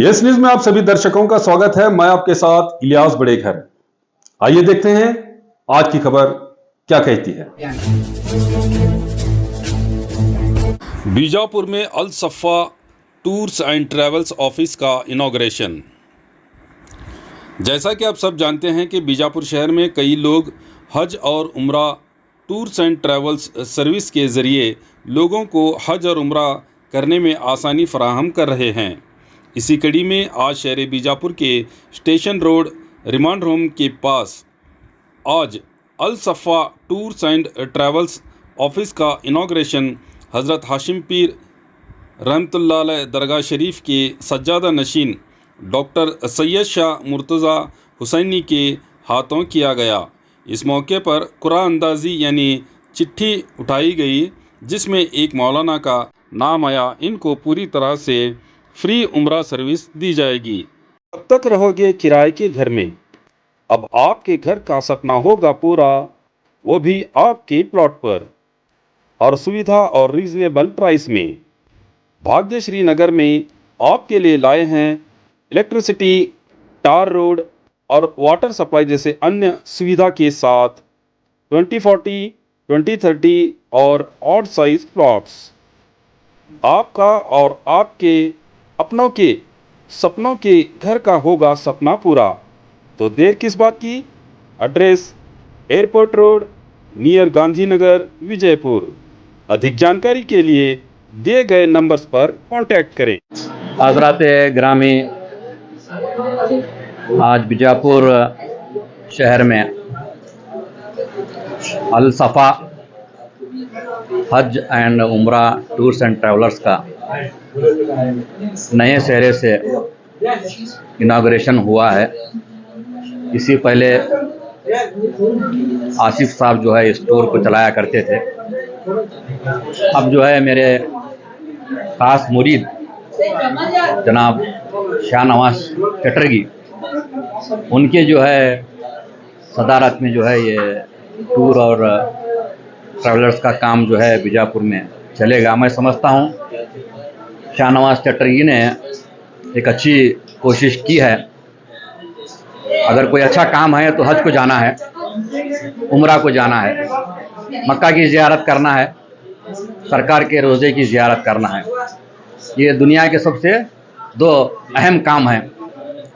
Yes news में आप सभी दर्शकों का स्वागत है। मैं आपके साथ इलियास बड़ेघर। आइए देखते हैं आज की खबर क्या कहती है। बीजापुर में अल सफ़ा टूर्स एंड ट्रैवल्स ऑफिस का इनॉग्रेशन। जैसा कि आप सब जानते हैं कि बीजापुर शहर में कई लोग हज और उम्रा टूर्स एंड ट्रैवल्स सर्विस के ज़रिए लोगों को हज और उम्रा करने में आसानी फराहम कर रहे हैं। इसी कड़ी में आज शहर बीजापुर के स्टेशन रोड रिमांड होम के पास आज अल सफ़ा टूर्स एंड ट्रैवल्स ऑफिस का इनॉग्रेशन हज़रत हाशिम पीर रहमतुल्लाह अलैह दरगाह शरीफ के सज्जादा नशीन डॉक्टर सैयद शाह मुर्तज़ा हुसैनी के हाथों किया गया। इस मौके पर कुरान अंदाज़ी यानी चिट्ठी उठाई गई जिसमें एक मौलाना का नाम आया। इनको पूरी तरह से फ्री उम्रा सर्विस दी जाएगी। कब तक रहोगे किराए के घर में? अब आपके घर का सपना होगा पूरा, वो भी आपके प्लॉट पर, और सुविधा और रीजनेबल प्राइस में। भाग्यश्री नगर में आपके लिए लाए हैं इलेक्ट्रिसिटी, टार रोड और वाटर सप्लाई जैसे अन्य सुविधा के साथ 2040, 2030 और ऑड साइज प्लॉट्स। आपका और आपके अपनों के सपनों के घर का होगा सपना पूरा, तो देर किस बात की। Address airport road near Gandhinagar Vijaypur. अधिक जानकारी के लिए दिए गए नंबर्स पर कांटेक्ट करें। हजरात ग्रामी, आज बीजापुर शहर में अल सफ़ा हज एंड उम्रा टूर्स एंड ट्रैवलर्स का नए सिरे से इनाग्रेशन हुआ है। इससे पहले आसिफ साहब जो है स्टोर को चलाया करते थे। अब जो है मेरे खास मुरीद जनाब शाहनवाज चटर्जी, उनके जो है सदारत में जो है ये टूर और ट्रैवलर्स का काम जो है बीजापुर में चलेगा। मैं समझता हूँ शाहनवाज चटर्जी ने एक अच्छी कोशिश की है। अगर कोई अच्छा काम है तो हज को जाना है, उम्रा को जाना है, मक्का की ज़ियारत करना है, सरकार के रोज़े की ज़ियारत करना है। ये दुनिया के सबसे दो अहम काम हैं।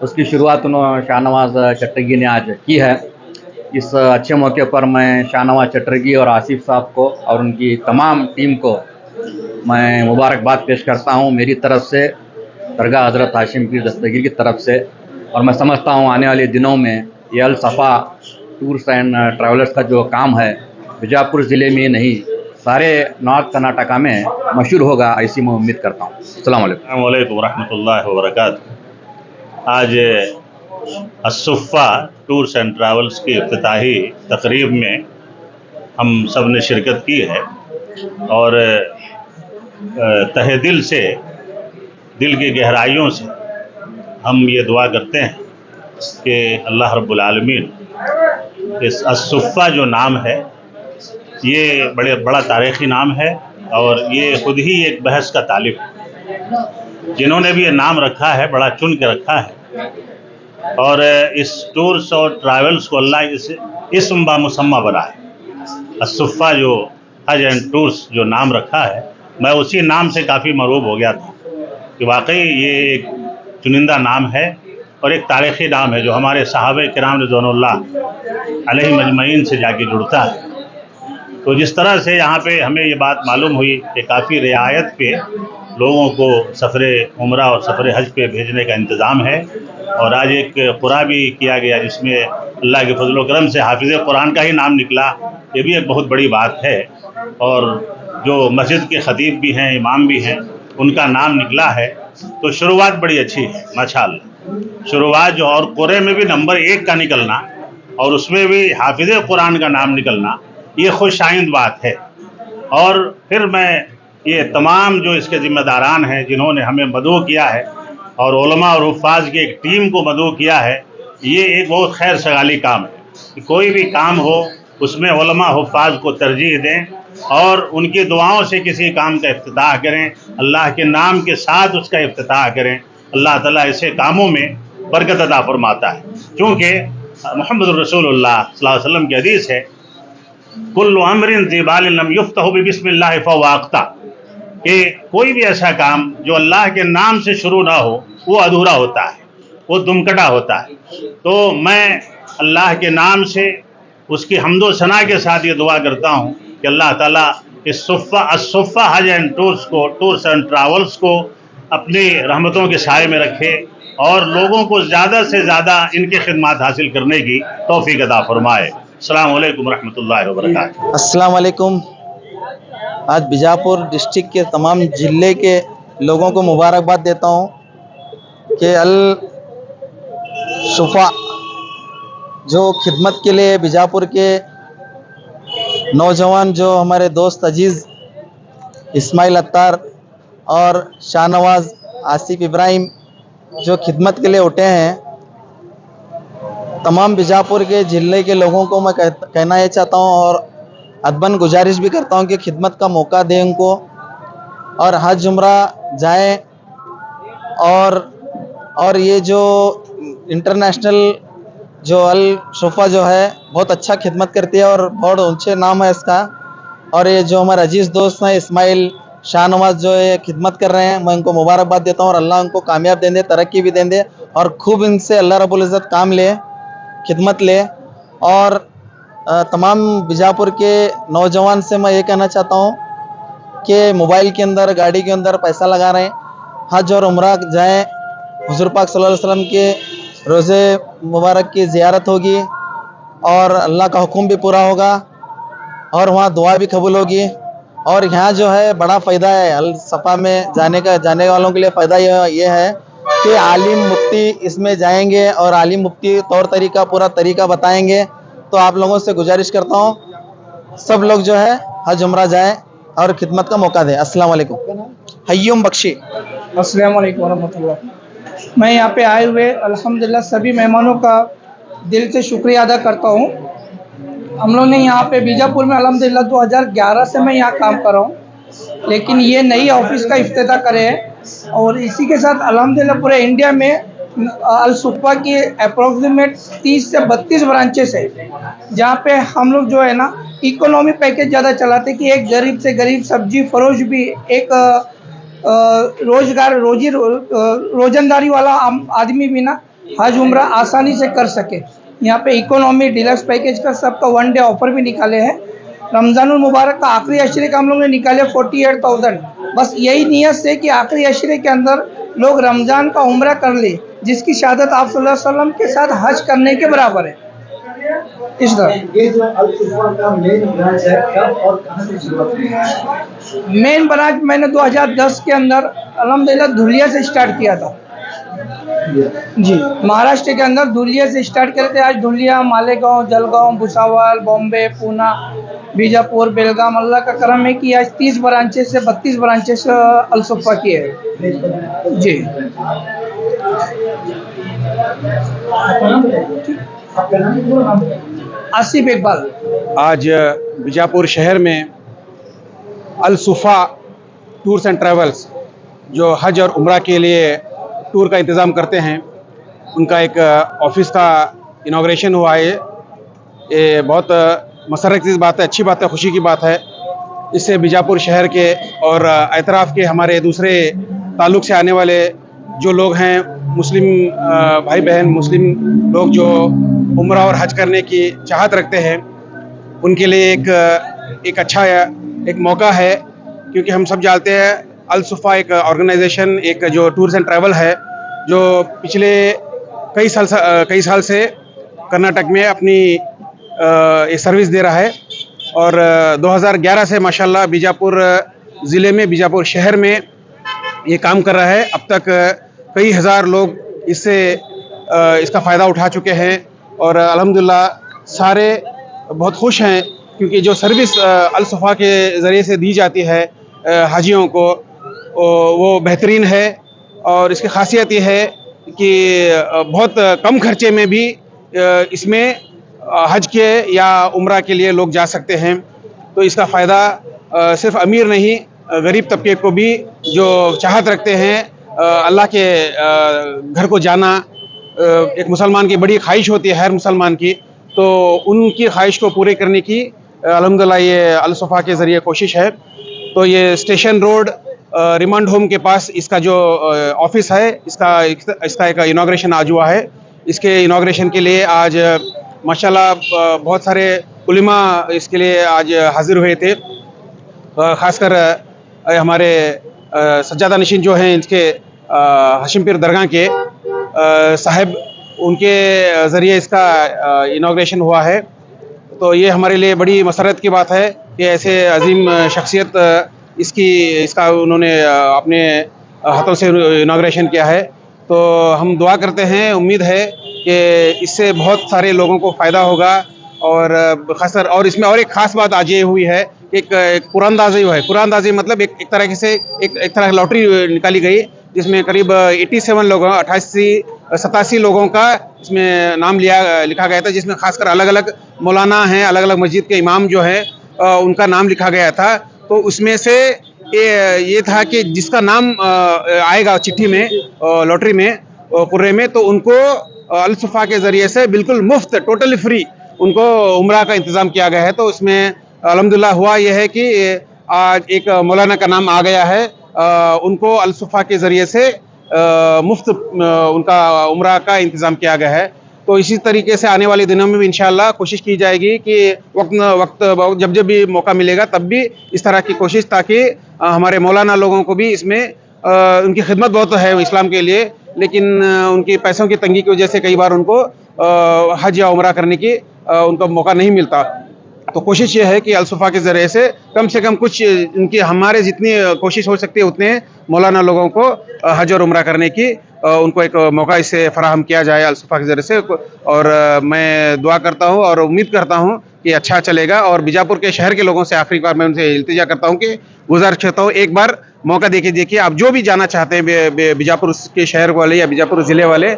उसकी शुरुआत उन्होंने शाहनवाज चटर्जी ने आज की है। इस अच्छे मौके पर मैं शाहनवाज चटर्जी और आसिफ साहब को और उनकी तमाम टीम को मैं मुबारकबाद पेश करता हूँ मेरी तरफ से, दरगाह हज़रत हाशिम पीर दस्तगीर की तरफ से। और मैं समझता हूँ आने वाले दिनों में ये अल सफ़ा टूर्स एंड ट्रैवलर्स का जो काम है बीजापुर ज़िले में नहीं सारे नॉर्थ कर्नाटका में मशहूर होगा, ऐसी मैं उम्मीद करता हूँ। अस्सलाम वालेकुम रहमतुल्लाहि व बरकातुहू। आज अस-सुफ़ा टूर्स एंड ट्रैवल्स की इफ्तिताही तकरीब में हम सब ने शिरकत की है और तहे दिल से, दिल की गहराइयों से हम ये दुआ करते हैं कि अल्लाह रब्बुल आलमीन इस अस-सुफ़ा जो नाम है ये बड़ा तारीख़ी नाम है और ये ख़ुद ही एक बहस का तालिब है। जिन्होंने भी ये नाम रखा है बड़ा चुन के रखा है और इस टूर्स और ट्रैवल्स को अल्लाह इसम बा मुसम्मा बनाए। अस-सुफ़ा जो हज एंड टूर्स जो नाम रखा है, मैं उसी नाम से काफ़ी मरूब हो गया था कि वाकई ये एक चुनिंदा नाम है और एक तारीख़ी नाम है जो हमारे सहाबे किराम रिज़वानुल्लाह अलैहिम अजमईन से जाके जुड़ता है। तो जिस तरह से यहाँ पे हमें ये बात मालूम हुई कि काफ़ी रियायत पे लोगों को सफ़रे उम्रा और सफ़रे हज पे भेजने का इंतज़ाम है और आज एक क़ुरा भी किया गया जिसमें अल्लाह के फजल व करम से हाफिज़ कुरान का ही नाम निकला। ये भी एक बहुत बड़ी बात है और जो मस्जिद के ख़तीब भी हैं, इमाम भी हैं, उनका नाम निकला है। तो शुरुआत बड़ी अच्छी है माशाअल्लाह। शुरुआत जो और क़ुरे में भी नंबर 1 का निकलना और उसमें भी हाफिज़ कुरान का नाम निकलना, ये खुशाइंद बात है। और फिर मैं ये तमाम जो इसके ज़िम्मेदारान हैं जिन्होंने हमें मदऊ किया है और उलमा और हुफ़्फ़ाज़ की एक टीम को मदऊ किया है, ये एक बहुत खैर सगाली काम है कि कोई भी काम हो उसमें उलमा हुफ़्फ़ाज़ को तरजीह दें और उनकी दुआओं से किसी काम का इफ्तिताह करें, अल्लाह के नाम के साथ उसका इफ्तिताह करें। अल्लाह ताला ऐसे कामों में बरकत अता फरमाता है। क्योंकि मोहम्मद रसूलुल्लाह सल्लल्लाहु अलैहि वसल्लम की हदीस है, कुल्लु अम्रिन ज़िबालिन लम युफ्तहु बिस्मिल्लाह फहुवा अक़ता, कि कोई भी ऐसा काम जो अल्लाह के नाम से शुरू ना हो वो अधूरा होता है, वो दुमकटा होता है। तो मैं अल्लाह के नाम से उसकी हम्दो सना के साथ ये दुआ करता हूँ कि अल्लाह ताला इस सुफ़्फ़ा हज एंड टूर्स एंड ट्रैवल्स को अपनी रहमतों के साए में रखे और लोगों को ज़्यादा से ज़्यादा इनकी खिदमत हासिल करने की तौफीक अता फरमाए। अस्सलाम वालेकुम रहमतुल्लाहि व बरकातुहू। अस्सलाम वालेकुम। आज बीजापुर डिस्ट्रिक्ट के तमाम ज़िले के लोगों को मुबारकबाद देता हूँ कि अल सुफ़ा जो खिदमत के लिए बीजापुर के नौजवान, जो हमारे दोस्त अजीज़ इस्माइल अत्तार और शाहनवाज़ आसिफ इब्राहिम जो खिदमत के लिए उठे हैं, तमाम बीजापुर के ज़िले के लोगों को मैं कहना ये चाहता हूँ और अदबन गुजारिश भी करता हूँ कि खिदमत का मौका दें उनको और हज उम्रा जाएं। और ये जो इंटरनेशनल जो अल सुफ़ा जो है बहुत अच्छा खिदमत करती है और बहुत ऊंचे नाम है इसका। और ये जो हमारे अजीज़ दोस्त हैं इस्माइल शाहनवाज़ जो ये खिदमत कर रहे हैं, मैं उनको मुबारकबाद देता हूँ और अल्लाह उनको कामयाब दें दे, तरक्की भी दें दे और खूब इनसे अल्लाह रब्बुल इज़्ज़त काम ले, खिदमत ले। और तमाम बीजापुर के नौजवान से मैं ये कहना चाहता हूँ कि मोबाइल के अंदर, गाड़ी के अंदर पैसा लगा रहे हैं, हज और उम्रा जाएं। हुज़ूर पाक सल्लल्लाहु अलैहि वसल्लम के रोज़े मुबारक की ज़ियारत होगी और अल्लाह का हुक्म भी पूरा होगा और वहाँ दुआ भी कबूल होगी। और यहाँ जो है बड़ा फ़ायदा है अल सफ़ा में जाने वालों के लिए फ़ायदा ये है कि आलिम मुफ्ती इसमें जाएंगे और आलिम मुफ्ती तौर तरीका पूरा तरीका बताएंगे। तो आप लोगों से गुजारिश करता हूँ सब लोग जो है हज उम्रा जाएं और खिदमत का मौका दें। अस्सलाम वालेकुम। हय्युम बख्शी। अस्सलाम वालेकुम वरहमतुल्लाह। मैं यहाँ पे आए हुए अल्हम्दुलिल्लाह सभी मेहमानों का दिल से शुक्रिया अदा करता हूँ। हम लोग ने यहाँ पे बीजापुर में अल्हम्दुलिल्लाह 2011 से मैं यहाँ काम कर रहा हूँ, लेकिन ये नई ऑफिस का इफ्तिताह करे है और इसी के साथ अल्हम्दुलिल्लाह पूरे इंडिया में अल सुफ़ा की अप्रोक्सीमेट 30 से 32 ब्रांचेस है, जहाँ पे हम लोग जो है ना इकोनॉमी पैकेज ज़्यादा चलाते कि एक गरीब से गरीब सब्जी फरोश भी, एक रोजंदारी वाला आदमी भी ना हज उम्रा आसानी से कर सके। यहाँ पे इकोनॉमी डिलक्स पैकेज का सबका 1 डे ऑफर भी निकाले हैं। रमज़ानुल मुबारक का आखिरी अशरे का हम लोग ने निकाले 48,000, बस यही नियत से कि आखिरी अशरे के अंदर लोग रमज़ान का उम्रा कर ले, जिसकी शहादत आप सल्लल्लाहु अलैहि वसल्लम के साथ हज करने के बराबर है। इस तरह ये जो अल सुफ़ा का मेन ब्रांच है, कब और कहाँ से शुरुआत हुई है? मेन ब्रांच मैंने 2010 के अंदर अल्हम्दुलिल्लाह धुलिया से स्टार्ट किया था जी, महाराष्ट्र के अंदर धुलिया से स्टार्ट करे थे। आज धुलिया, मालेगांव, जलगांव, भुसावल, बॉम्बे, पूना, बीजापुर, बेलगाम, अल्लाह का करम है कि आज 30 ब्रांचेस से 32 ब्रांचेस अल सुफ़ा की है जी। आसिफ इकबाल। आज बीजापुर शहर में अल सुफ़ा टूर्स एंड ट्रैवल्स जो हज और उम्रा के लिए टूर का इंतज़ाम करते हैं, उनका एक ऑफिस का इनाग्रेशन हुआ है। ये बहुत मसर्रत की बात है, अच्छी बात है, खुशी की बात है। इससे बीजापुर शहर के और अतराफ़ के हमारे दूसरे ताल्लुक़ से आने वाले जो लोग हैं, मुस्लिम भाई बहन, मुस्लिम लोग जो उम्रा और हज करने की चाहत रखते हैं, उनके लिए एक अच्छा एक मौका है। क्योंकि हम सब जानते हैं अल सुफ़ा एक ऑर्गेनाइजेशन, एक जो टूर्स एंड ट्रैवल है, जो पिछले कई साल से कर्नाटक में अपनी ये सर्विस दे रहा है और 2011 से माशाल्लाह बीजापुर ज़िले में, बीजापुर शहर में ये काम कर रहा है। अब तक कई हज़ार लोग इसका फ़ायदा उठा चुके हैं और अल्हम्दुलिल्लाह सारे बहुत खुश हैं, क्योंकि जो सर्विस अल सुफ़ा के ज़रिए से दी जाती है हाजियों को वो बेहतरीन है। और इसकी खासियत ये है कि बहुत कम खर्चे में भी इसमें हज के या उम्रा के लिए लोग जा सकते हैं। तो इसका फ़ायदा सिर्फ़ अमीर नहीं, गरीब तबके को भी जो चाहत रखते हैं अल्लाह के घर को जाना एक मुसलमान की बड़ी ख्वाहिश होती है हर मुसलमान की, तो उनकी ख्वाहिश को पूरे करने की अल्हम्दुलिल्लाह ये अल सफ़ा के ज़रिए कोशिश है। तो ये स्टेशन रोड रिमांड होम के पास इसका जो ऑफिस है, इसका एक इनाग्रेशन आज हुआ है। इसके इनाग्रेशन के लिए आज माशाल्लाह बहुत सारे उलिमा इसके लिए आज हाजिर हुए थे। ख़ासकर हमारे सज्जादा नशीन जो हैं इसके हाशिम पीर दरगाह के साहब, उनके ज़रिए इसका इनाग्रेशन हुआ है। तो ये हमारे लिए बड़ी मसरत की बात है कि ऐसे अजीम शख्सियत इसका उन्होंने अपने हाथों से इनाग्रेशन किया है। तो हम दुआ करते हैं, उम्मीद है कि इससे बहुत सारे लोगों को फ़ायदा होगा। और ख़ासकर और इसमें और एक ख़ास बात आज ये हुई है कि एक कुरानदाज़ी है। कुरानदाज़ी मतलब एक तरह से एक तरह की लॉटरी निकाली गई, जिसमें करीब 87 लोगों 87 लोगों का इसमें नाम लिखा गया था, जिसमें खासकर अलग अलग मौलाना हैं, अलग अलग मस्जिद के इमाम जो हैं उनका नाम लिखा गया था। तो उसमें से ये था कि जिसका नाम आएगा चिट्ठी में, लॉटरी में, कुर्रे में, तो उनको अल सफ़ा के ज़रिए से बिल्कुल मुफ्त, टोटली फ्री उनको उम्रा का इंतज़ाम किया गया है। तो उसमें अल्हम्दुलिल्लाह हुआ यह है कि आज एक मौलाना का नाम आ गया है, उनको अल सफ़ा के ज़रिए से मुफ्त उनका उम्रा का इंतज़ाम किया गया है। तो इसी तरीके से आने वाले दिनों में भी इंशाअल्लाह कोशिश की जाएगी कि वक्त जब जब भी मौका मिलेगा तब भी इस तरह की कोशिश, ताकि हमारे मौलाना लोगों को भी इसमें उनकी खिदमत बहुत है इस्लाम के लिए, लेकिन उनकी पैसों की तंगी की वजह से कई बार उनको हज या उम्रा करने की उनको मौका नहीं मिलता। तो कोशिश ये है कि अल सफ़ा के ज़रिए से कम कुछ इनकी हमारे जितनी कोशिश हो सकती है उतने मौलाना लोगों को हज और उम्रा करने की उनको एक मौका इससे फ़राहम किया जाए अल सफ़ा के ज़रिए से। और मैं दुआ करता हूँ और उम्मीद करता हूँ कि अच्छा चलेगा। और बीजापुर के शहर के लोगों से आखिरी बार मैं उनसे इल्तिजा करता हूँ कि गुजारिश करता हूँ, एक बार मौका देखिए आप जो भी जाना चाहते हैं बीजापुर के शहर वाले या बीजापुर ज़िले वाले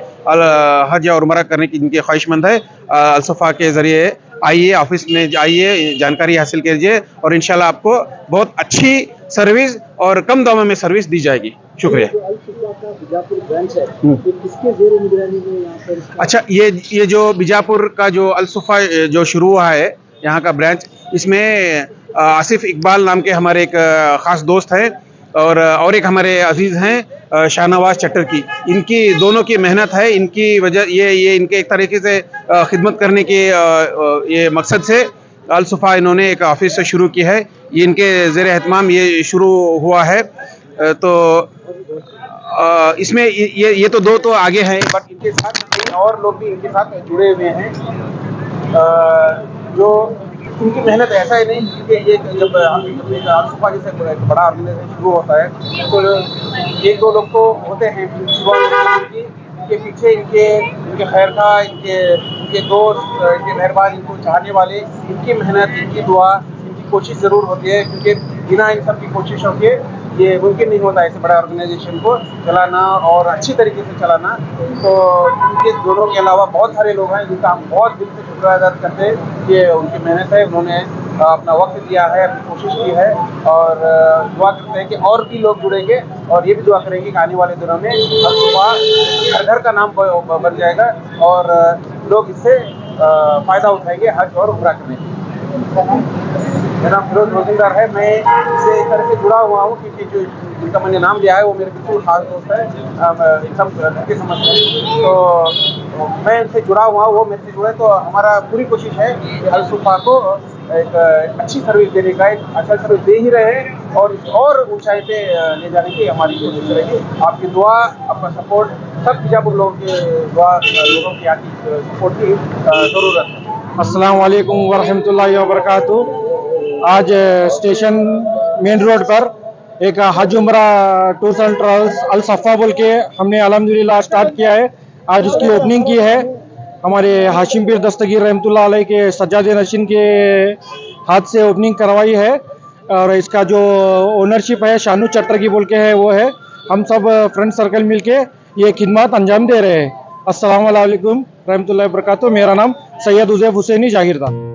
हज या उम्रा करने की जिनकी ख्वाहिशमंद है, अल सफ़ा के ज़रिए आइए, ऑफिस में आइए, जानकारी हासिल कीजिए और इंशाल्लाह आपको बहुत अच्छी सर्विस और कम दामों में सर्विस दी जाएगी। शुक्रिया। बीजापुर ब्रांच है, ये किसके ज़ेरे निगरानी में यहाँ पर? अच्छा, ये जो बीजापुर का जो अल सफ़ा जो शुरू हुआ है यहाँ का ब्रांच, इसमें आसिफ इकबाल नाम के हमारे एक ख़ास दोस्त हैं और एक हमारे अजीज़ हैं शाहनवाज चटर्जी, इनकी दोनों की मेहनत है। इनकी वजह ये इनके एक तरीके से खिदमत करने के ये मकसद से अल सफ़ा इन्होंने एक ऑफिस से शुरू की है। ये इनके ज़ेरे एहतमाम ये शुरू हुआ है। तो इसमें ये तो दो तो आगे हैं, बट इनके साथ कई और लोग भी इनके साथ जुड़े हुए हैं। जो इनकी मेहनत ऐसा ही नहीं, क्योंकि ये जब अल सफ़ा जैसे एक बड़ा ऑर्गेनाइजेशन शुरू होता है तो एक दो लोग तो होते हैं इनके पीछे, इनके खैर खा, इनके दोस्त, इनके मेहरबान, इनको चाहने वाले, इनकी मेहनत, इनकी दुआ, इनकी कोशिश ज़रूर होती है, क्योंकि बिना इन सब की कोशिशों के ये मुमकिन नहीं होता ऐसे बड़ा ऑर्गेनाइजेशन को चलाना और अच्छी तरीके से चलाना। तो इनके दोनों के अलावा बहुत सारे लोग हैं जिनका हम बहुत दिल से शुक्रिया अदा करते हैं कि उनकी मेहनत है, उन्होंने अपना वक्त दिया है, अपनी कोशिश की है। और दुआ करते हैं कि और भी लोग जुड़ेंगे और ये भी दुआ करेंगे कि आने वाले दिनों में अल सफ़ा हर घर का नाम बन जाएगा और लोग इससे फ़ायदा उठाएंगे हज और उम्रा करने के। मेरा नाम फिरोज रोज़ीदार है, मैं इससे इस तरह से जुड़ा हुआ हूँ क्योंकि जो जिनका मैंने नाम लिया है वो मेरे बिल्कुल खास दोस्त है, एकदम लड़के समझते हैं। तो मैं इनसे जुड़ा हुआ हूँ, वो मेरे से जुड़े, तो हमारा पूरी कोशिश है कि अल सफ़ा को एक अच्छी सर्विस देने का, एक अच्छा सर्विस दे ही रहे और ऊंचाई पे ले जाने की हमारी कोशिश रहेगी। आपकी दुआ, आपका सपोर्ट, सब बीजापुर लोगों की दुआ, लोगों की आपकी सपोर्ट की ज़रूरत है। अस्सलाम वालेकुम वरहमतुल्लाहि वबरकातुहू। आज स्टेशन मेन रोड पर एक हज उम्रा टूर्स एंड ट्रैवल्स अल सफ़ा बोल के हमने अल्हम्दुलिल्लाह स्टार्ट किया है। आज उसकी ओपनिंग की है हमारे हाशिम पीर दस्तगीर रहमतुल्लाह अलैह के सज्जाद नशीन के हाथ से ओपनिंग करवाई है। और इसका जो ओनरशिप है शानू चटर्जी बोल के है, वो है। हम सब फ्रेंड सर्कल मिलके ये खिदमत अंजाम दे रहे हैं। अस्सलाम वालेकुम रहमतुल्लाहि वबरकातुहू। मेरा नाम सैयद उज़ैफ हुसैनी जाहिरदार।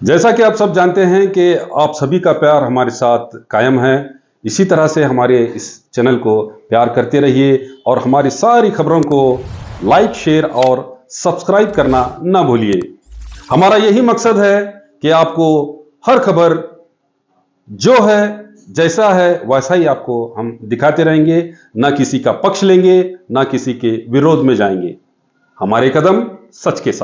जैसा कि आप सब जानते हैं कि आप सभी का प्यार हमारे साथ कायम है, इसी तरह से हमारे इस चैनल को प्यार करते रहिए और हमारी सारी खबरों को लाइक, शेयर और सब्सक्राइब करना ना भूलिए। हमारा यही मकसद है कि आपको हर खबर जो है, जैसा है वैसा ही आपको हम दिखाते रहेंगे, ना किसी का पक्ष लेंगे, ना किसी के विरोध में जाएंगे। हमारे कदम सच के साथ।